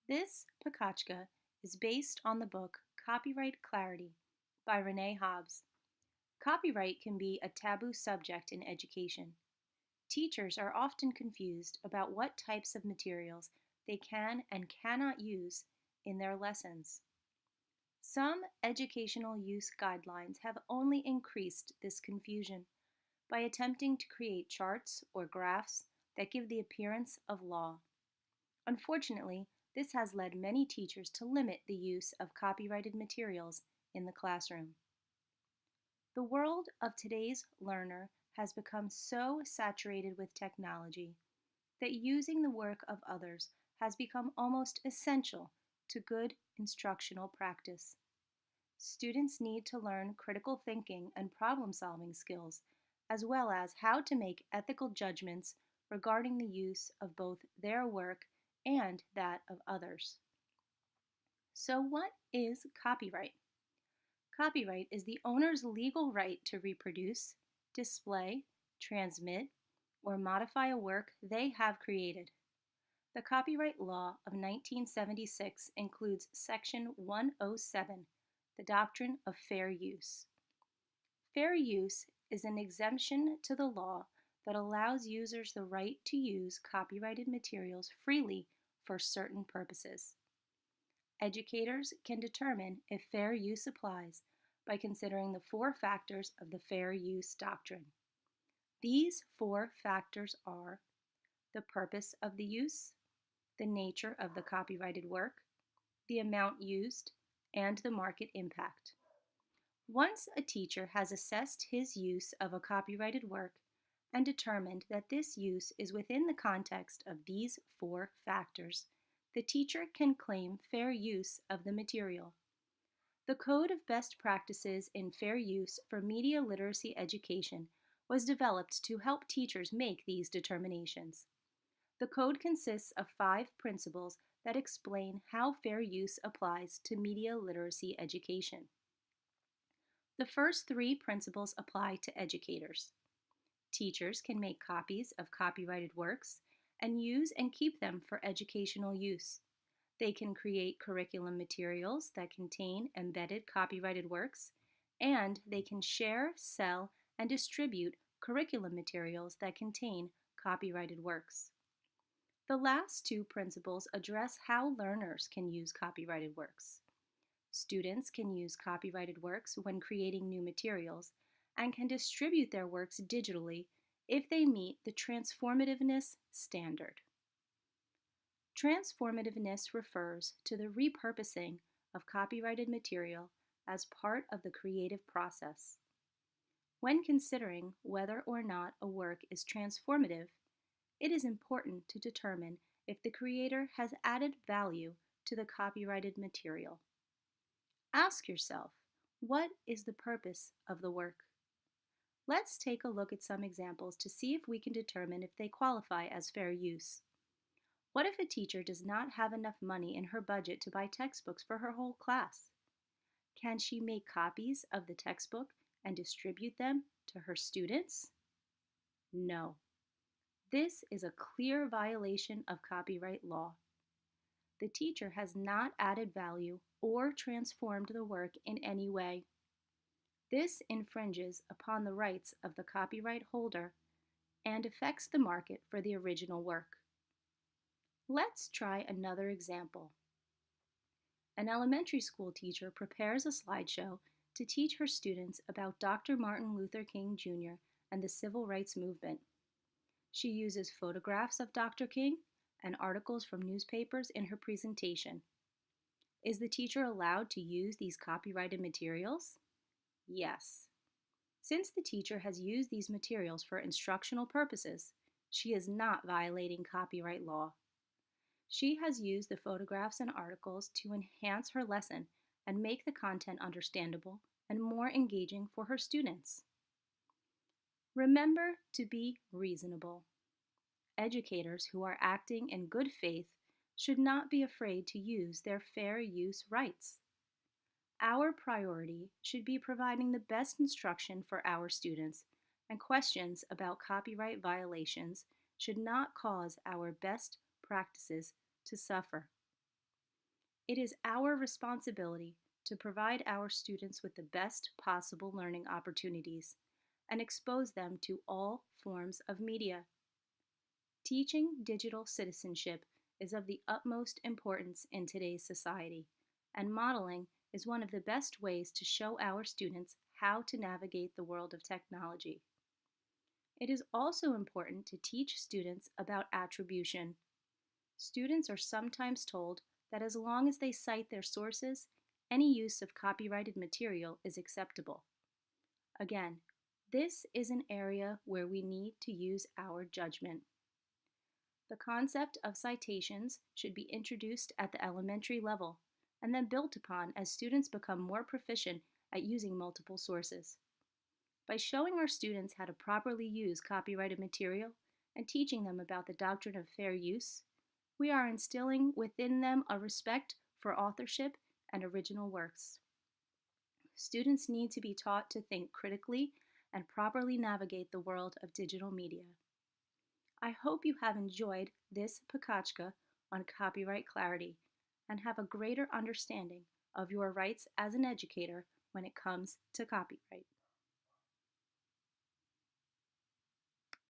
This Pecha is based on the book Copyright Clarity by Renee Hobbs. Copyright can be a taboo subject in education. Teachers are often confused about what types of materials they can and cannot use in their lessons. Some educational use guidelines have only increased this confusion by attempting to create charts or graphs that give the appearance of law. Unfortunately, this has led many teachers to limit the use of copyrighted materials in the classroom. The world of today's learner has become so saturated with technology that using the work of others has become almost essential to good instructional practice. Students need to learn critical thinking and problem-solving skills, as well as how to make ethical judgments regarding the use of both their work and that of others. So what is copyright? Copyright is the owner's legal right to reproduce, display, transmit, or modify a work they have created. The copyright law of 1976 includes Section 107, the doctrine of fair use. Fair use is an exemption to the law that allows users the right to use copyrighted materials freely for certain purposes. Educators can determine if fair use applies by considering the 4 factors of the fair use doctrine. These 4 factors are the purpose of the use, the nature of the copyrighted work, the amount used, and the market impact. Once a teacher has assessed his use of a copyrighted work and determined that this use is within the context of these 4 factors, the teacher can claim fair use of the material. The Code of Best Practices in Fair Use for Media Literacy Education was developed to help teachers make these determinations. The code consists of 5 principles that explain how fair use applies to media literacy education. The first 3 principles apply to educators. Teachers can make copies of copyrighted works and use and keep them for educational use. They can create curriculum materials that contain embedded copyrighted works, and they can share, sell, and distribute curriculum materials that contain copyrighted works. The last 2 principles address how learners can use copyrighted works. Students can use copyrighted works when creating new materials and can distribute their works digitally if they meet the transformativeness standard. Transformativeness refers to the repurposing of copyrighted material as part of the creative process. When considering whether or not a work is transformative, it is important to determine if the creator has added value to the copyrighted material. Ask yourself, what is the purpose of the work? Let's take a look at some examples to see if we can determine if they qualify as fair use. What if a teacher does not have enough money in her budget to buy textbooks for her whole class? Can she make copies of the textbook and distribute them to her students? No. This is a clear violation of copyright law. The teacher has not added value or transformed the work in any way. This infringes upon the rights of the copyright holder and affects the market for the original work. Let's try another example. An elementary school teacher prepares a slideshow to teach her students about Dr. Martin Luther King Jr. and the Civil Rights Movement. She uses photographs of Dr. King and articles from newspapers in her presentation. Is the teacher allowed to use these copyrighted materials? Yes. Since the teacher has used these materials for instructional purposes, she is not violating copyright law. She has used the photographs and articles to enhance her lesson and make the content understandable and more engaging for her students. Remember to be reasonable. Educators who are acting in good faith should not be afraid to use their fair use rights. Our priority should be providing the best instruction for our students, and questions about copyright violations should not cause our best practices to suffer. It is our responsibility to provide our students with the best possible learning opportunities and expose them to all forms of media. Teaching digital citizenship is of the utmost importance in today's society, and modeling is one of the best ways to show our students how to navigate the world of technology. It is also important to teach students about attribution. Students are sometimes told that as long as they cite their sources, any use of copyrighted material is acceptable. Again, this is an area where we need to use our judgment. The concept of citations should be introduced at the elementary level and then built upon as students become more proficient at using multiple sources. By showing our students how to properly use copyrighted material and teaching them about the doctrine of fair use, we are instilling within them a respect for authorship and original works. Students need to be taught to think critically and properly navigate the world of digital media. I hope you have enjoyed this Pecha on copyright clarity and have a greater understanding of your rights as an educator when it comes to copyright.